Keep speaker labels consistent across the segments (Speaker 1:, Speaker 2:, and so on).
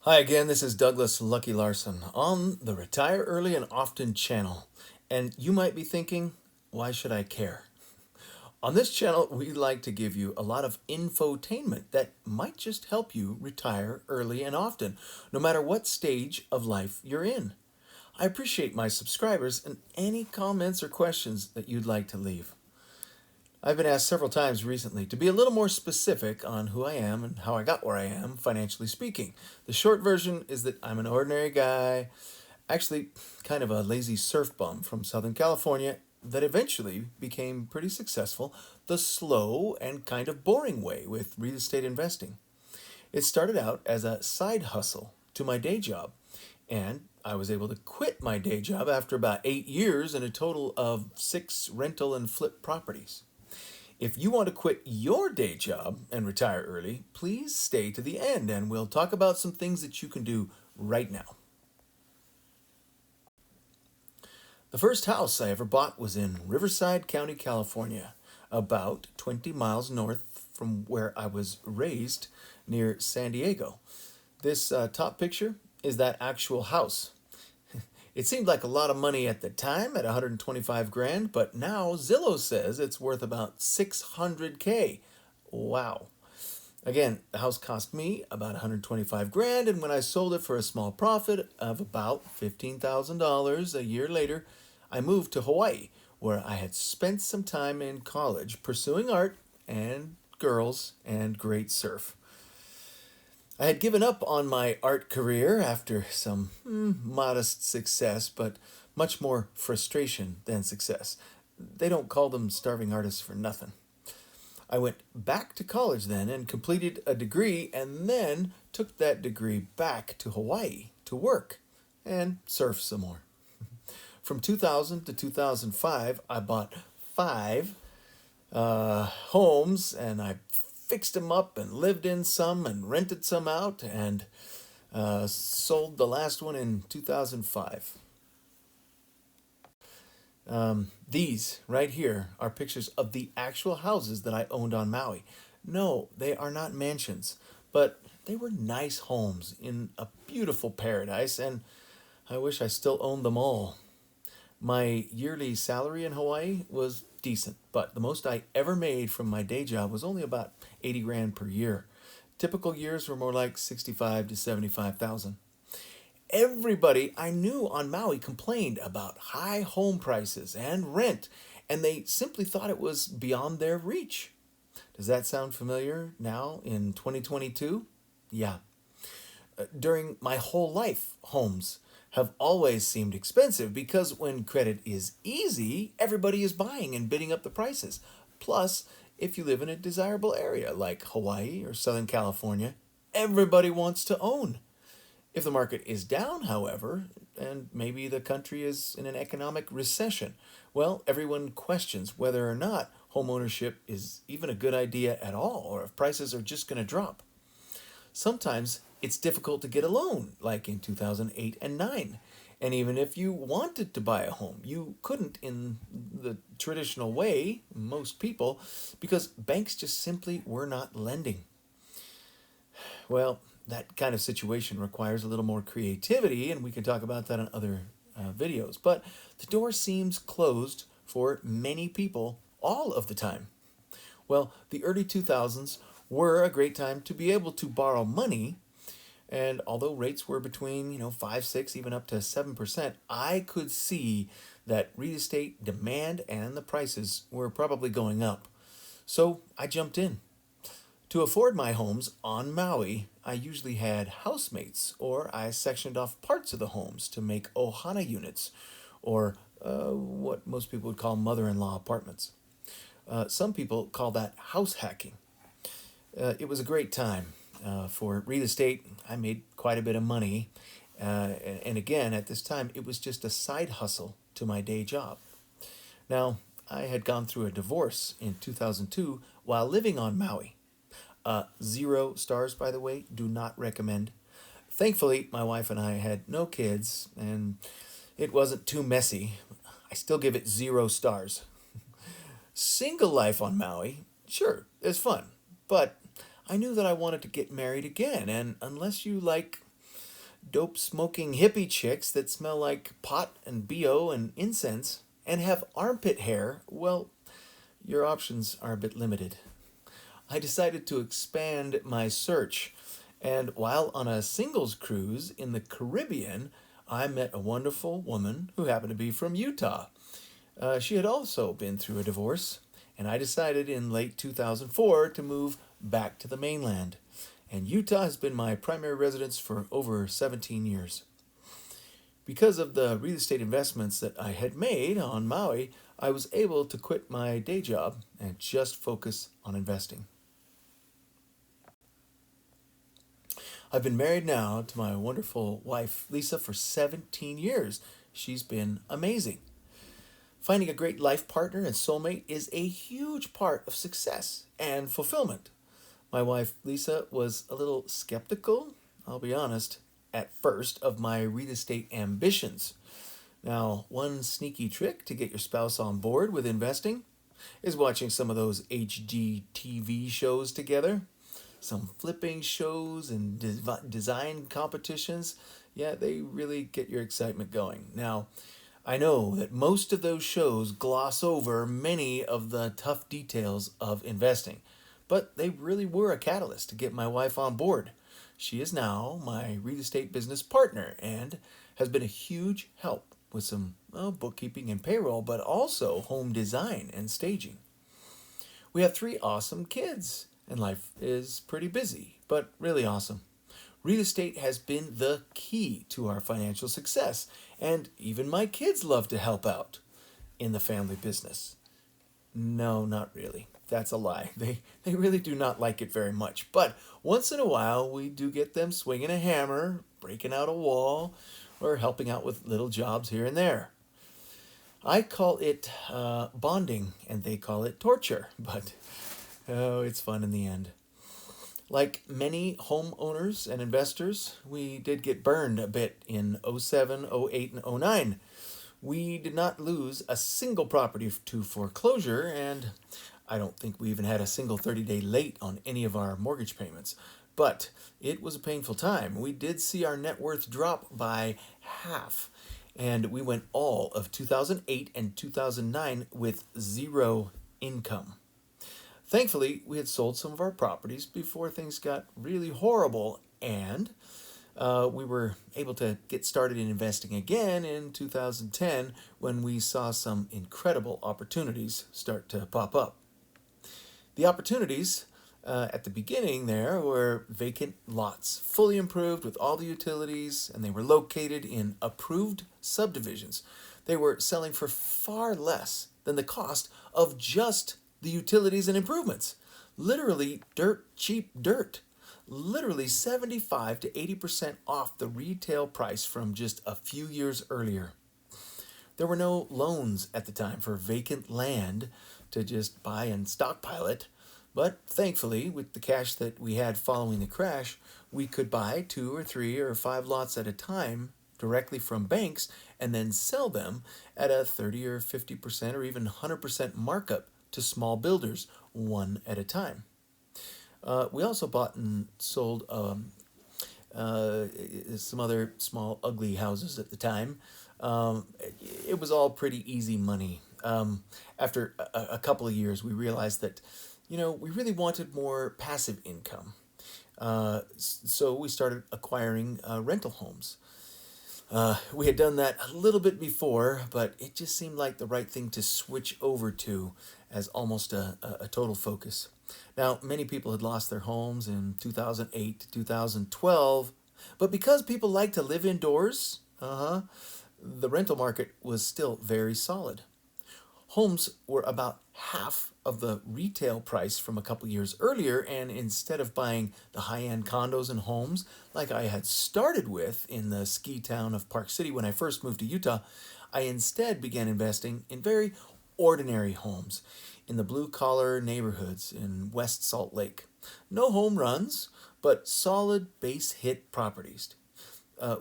Speaker 1: Hi again, this is Douglas Lucky Larson on the Retire Early and Often channel. And you might be thinking, why should I care? On this channel, we like to give you a lot of infotainment that might just help you retire early and often, no matter what stage of life you're in. I appreciate my subscribers and any comments or questions that you'd like to leave. I've been asked several times recently to be a little more specific on who I am and how I got where I am, financially speaking. The short version is that I'm an ordinary guy, actually kind of a lazy surf bum from Southern California that eventually became pretty successful the slow and kind of boring way with real estate investing. It started out as a side hustle to my day job, and I was able to quit my day job after about 8 years and a total of 6 rental and flip properties. If you want to quit your day job and retire early, please stay to the end and we'll talk about some things that you can do right now. The first house I ever bought was in Riverside County, California, about 20 miles north from where I was raised near San Diego. This top picture is that actual house. It seemed like a lot of money at the time at 125 grand, but now Zillow says it's worth about 600K. Wow. Again, the house cost me about 125 grand, and when I sold it for a small profit of about $15,000 a year later, I moved to Hawaii, where I had spent some time in college pursuing art and girls and great surf. I had given up on my art career after some modest success, but much more frustration than success. They don't call them starving artists for nothing. I went back to college then and completed a degree and then took that degree back to Hawaii to work and surf some more. From 2000 to 2005, I bought five homes and I fixed them up and lived in some and rented some out and sold the last one in 2005. These right here are pictures of the actual houses that I owned on Maui. No, they are not mansions, but they were nice homes in a beautiful paradise, and I wish I still owned them all. My yearly salary in Hawaii was decent, but the most I ever made from my day job was only about 80 grand per year. Typical years were more like 65 to 75,000. Everybody I knew on Maui complained about high home prices and rent, and they simply thought it was beyond their reach. Does that sound familiar now in 2022? Yeah. During my whole life, homes have always seemed expensive because when credit is easy, everybody is buying and bidding up the prices. Plus, if you live in a desirable area like Hawaii or Southern California, everybody wants to own. If the market is down, however, and maybe the country is in an economic recession, well, everyone questions whether or not homeownership is even a good idea at all or if prices are just going to drop. Sometimes it's difficult to get a loan, like in 2008 and 9. And even if you wanted to buy a home, you couldn't in the traditional way, most people, because banks just simply were not lending. Well, that kind of situation requires a little more creativity, and we can talk about that in other videos. But the door seems closed for many people all of the time. Well, the early 2000s were a great time to be able to borrow money. And although rates were between, 5, 6, even up to 7%, I could see that real estate demand and the prices were probably going up. So I jumped in. To afford my homes on Maui, I usually had housemates, or I sectioned off parts of the homes to make ohana units, or what most people would call mother-in-law apartments. Some people call that house hacking. It was a great time. For real estate, I made quite a bit of money. And again, at this time, it was just a side hustle to my day job. Now, I had gone through a divorce in 2002 while living on Maui. 0 stars, by the way, do not recommend. Thankfully, my wife and I had no kids, and it wasn't too messy. I still give it 0 stars. Single life on Maui, sure, it's fun, but I knew that I wanted to get married again, and unless you like dope smoking hippie chicks that smell like pot and BO and incense and have armpit hair, well, your options are a bit limited. I decided to expand my search, and while on a singles cruise in the Caribbean, I met a wonderful woman who happened to be from Utah. She had also been through a divorce, and I decided in late 2004 to move back to the mainland. And Utah has been my primary residence for over 17 years. Because of the real estate investments that I had made on Maui, I was able to quit my day job and just focus on investing. I've been married now to my wonderful wife, Lisa, for 17 years. She's been amazing. Finding a great life partner and soulmate is a huge part of success and fulfillment. My wife, Lisa, was a little skeptical, I'll be honest, at first, of my real estate ambitions. Now, one sneaky trick to get your spouse on board with investing is watching some of those HGTV shows together. Some flipping shows and design competitions. Yeah, they really get your excitement going. Now, I know that most of those shows gloss over many of the tough details of investing, but they really were a catalyst to get my wife on board. She is now my real estate business partner and has been a huge help with some bookkeeping and payroll, but also home design and staging. We have three awesome kids, and life is pretty busy, but really awesome. Real estate has been the key to our financial success, and even my kids love to help out in the family business. No, not really. That's a lie. They really do not like it very much. But once in a while, we do get them swinging a hammer, breaking out a wall, or helping out with little jobs here and there. I call it bonding, and they call it torture. But oh, it's fun in the end. Like many homeowners and investors, we did get burned a bit in '07, '08, and '09. We did not lose a single property to foreclosure, and I don't think we even had a single 30-day late on any of our mortgage payments. But it was a painful time. We did see our net worth drop by half, and we went all of 2008 and 2009 with zero income. Thankfully, we had sold some of our properties before things got really horrible, and we were able to get started in investing again in 2010 when we saw some incredible opportunities start to pop up. The opportunities at the beginning there were vacant lots, fully improved with all the utilities, and they were located in approved subdivisions. They were selling for far less than the cost of just the utilities and improvements. Literally dirt cheap dirt. Literally 75 to 80% off the retail price from just a few years earlier. There were no loans at the time for vacant land to just buy and stockpile it, but thankfully, with the cash that we had following the crash, we could buy 2 or 3 or 5 lots at a time directly from banks and then sell them at a 30 or 50% or even 100% markup to small builders, one at a time. We also bought and sold some other small, ugly houses at the time. It was all pretty easy money. After a couple of years, we realized that, we really wanted more passive income. So we started acquiring rental homes. We had done that a little bit before, but it just seemed like the right thing to switch over to as almost a total focus. Now, many people had lost their homes in 2008 to 2012, but because people like to live indoors, the rental market was still very solid. Homes were about half of the retail price from a couple years earlier, and instead of buying the high-end condos and homes like I had started with in the ski town of Park City when I first moved to Utah, I instead began investing in very ordinary homes in the blue-collar neighborhoods in West Salt Lake. No home runs, but solid base hit properties.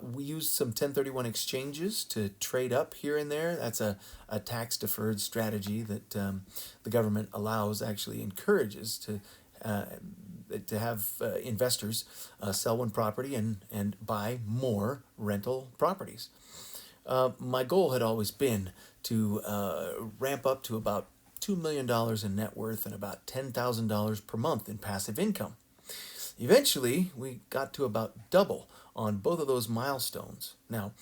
Speaker 1: We used some 1031 exchanges to trade up here and there. That's a tax-deferred strategy that the government allows, actually encourages to to have investors sell one property and buy more rental properties. My goal had always been to ramp up to about $2 million in net worth and about $10,000 per month in passive income. Eventually, we got to about double on both of those milestones. Now,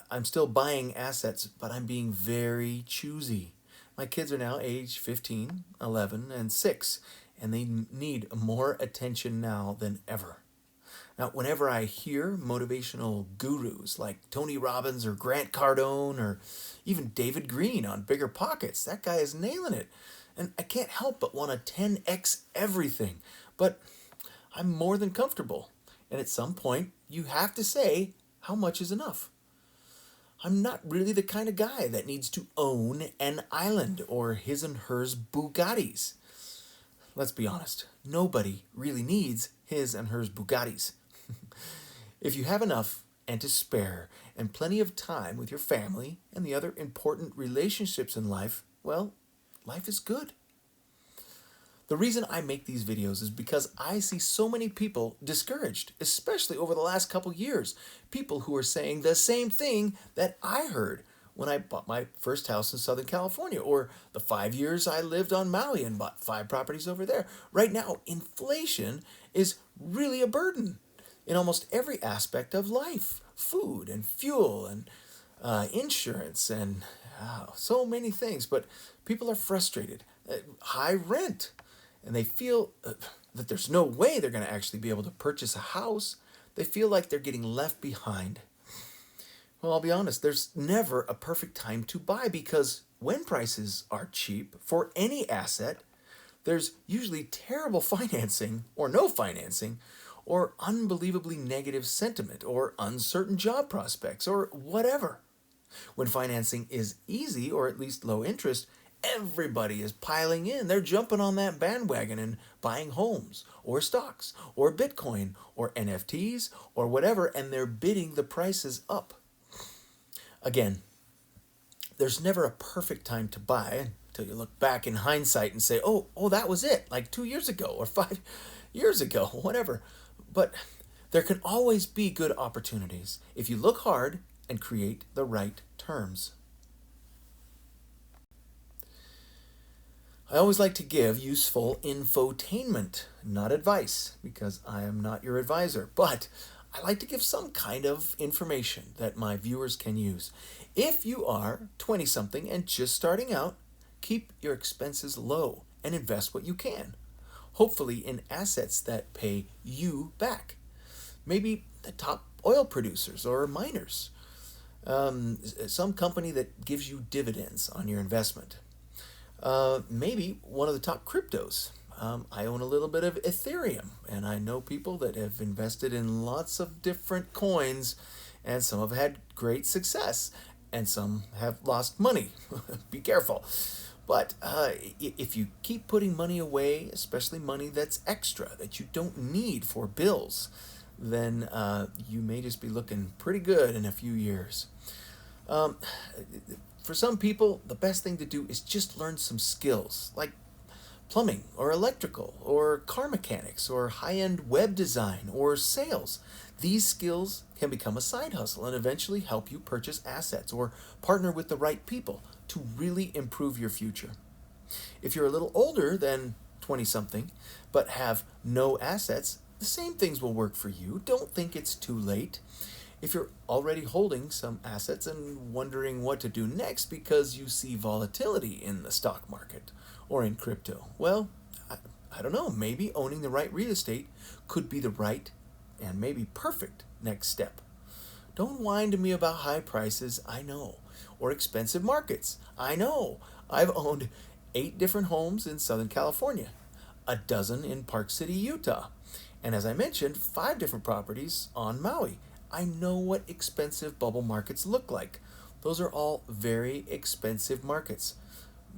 Speaker 1: I'm still buying assets, but I'm being very choosy. My kids are now age 15, 11, and 6, and they need more attention now than ever. Now, whenever I hear motivational gurus like Tony Robbins or Grant Cardone or even David Green on Bigger Pockets, that guy is nailing it. And I can't help but want to 10x everything. But I'm more than comfortable. And at some point, you have to say, how much is enough? I'm not really the kind of guy that needs to own an island or his and hers Bugattis. Let's be honest, nobody really needs his and hers Bugattis. If you have enough and to spare and plenty of time with your family and the other important relationships in life, well, life is good. The reason I make these videos is because I see so many people discouraged, especially over the last couple years. People who are saying the same thing that I heard when I bought my first house in Southern California, or the 5 years I lived on Maui and bought 5 properties over there. Right now, inflation is really a burden in almost every aspect of life. Food and fuel and insurance and so many things. But people are frustrated. High rent. And they feel that there's no way they're going to actually be able to purchase a house. They feel like they're getting left behind. Well, I'll be honest, there's never a perfect time to buy, because when prices are cheap for any asset, there's usually terrible financing or no financing, or unbelievably negative sentiment, or uncertain job prospects, or whatever. When financing is easy, or at least low interest, everybody is piling in. They're jumping on that bandwagon and buying homes or stocks or Bitcoin or NFTs or whatever, and they're bidding the prices up. Again, there's never a perfect time to buy until you look back in hindsight and say, oh, that was it, like 2 years ago or 5 years ago, whatever. But there can always be good opportunities if you look hard and create the right terms. I always like to give useful infotainment, not advice, because I am not your advisor, but I like to give some kind of information that my viewers can use. If you are 20-something and just starting out, keep your expenses low and invest what you can, hopefully in assets that pay you back. Maybe the top oil producers or miners, some company that gives you dividends on your investment. Maybe one of the top cryptos. I own a little bit of Ethereum, and I know people that have invested in lots of different coins, and some have had great success, and some have lost money. Be careful. But if you keep putting money away, especially money that's extra, that you don't need for bills, then you may just be looking pretty good in a few years. For some people, the best thing to do is just learn some skills, like plumbing or electrical or car mechanics or high-end web design or sales. These skills can become a side hustle and eventually help you purchase assets or partner with the right people to really improve your future. If you're a little older than 20-something but have no assets, the same things will work for you. Don't think it's too late. If you're already holding some assets and wondering what to do next because you see volatility in the stock market or in crypto, well, I don't know, maybe owning the right real estate could be the right and maybe perfect next step. Don't whine to me about high prices, I know, or expensive markets, I know. I've owned 8 different homes in Southern California, a dozen in Park City, Utah, and as I mentioned, 5 different properties on Maui. I know what expensive bubble markets look like. Those are all very expensive markets.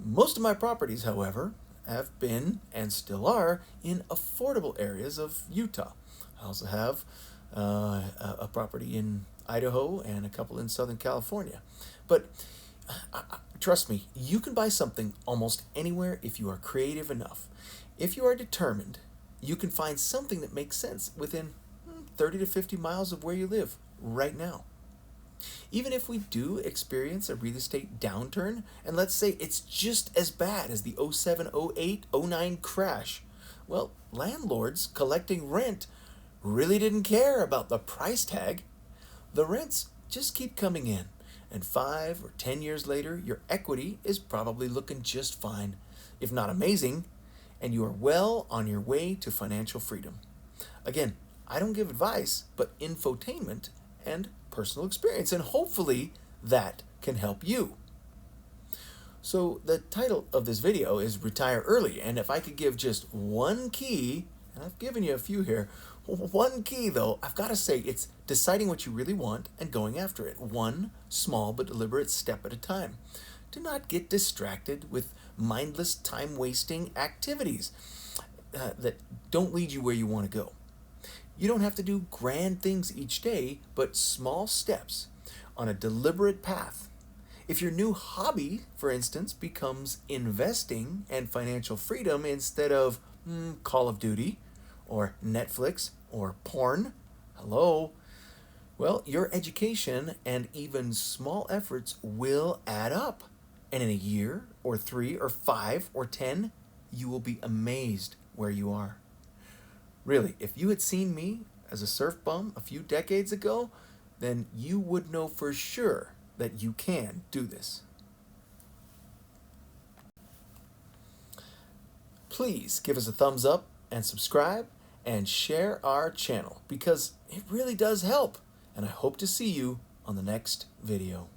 Speaker 1: Most of my properties, however, have been and still are in affordable areas of Utah. I also have a property in Idaho and a couple in Southern California. But trust me, you can buy something almost anywhere if you are creative enough. If you are determined you can find something that makes sense within 30 to 50 miles of where you live right now. Even if we do experience a real estate downturn, and let's say it's just as bad as the '07, '08, '09 crash, well, landlords collecting rent really didn't care about the price tag. The rents just keep coming in, and 5 or 10 years later, your equity is probably looking just fine, if not amazing, and you are well on your way to financial freedom. Again, I don't give advice, but infotainment and personal experience, and hopefully that can help you. So the title of this video is Retire Early, and if I could give just one key, and I've given you a few here, one key though, I've got to say it's deciding what you really want and going after it, one small but deliberate step at a time. Do not get distracted with mindless time-wasting activities that don't lead you where you want to go. You don't have to do grand things each day, but small steps on a deliberate path. If your new hobby, for instance, becomes investing and financial freedom instead of Call of Duty or Netflix or porn, hello, well, your education and even small efforts will add up. And in a year or 3 or 5 or 10, you will be amazed where you are. Really, if you had seen me as a surf bum a few decades ago, then you would know for sure that you can do this. Please give us a thumbs up and subscribe and share our channel because it really does help. And I hope to see you on the next video.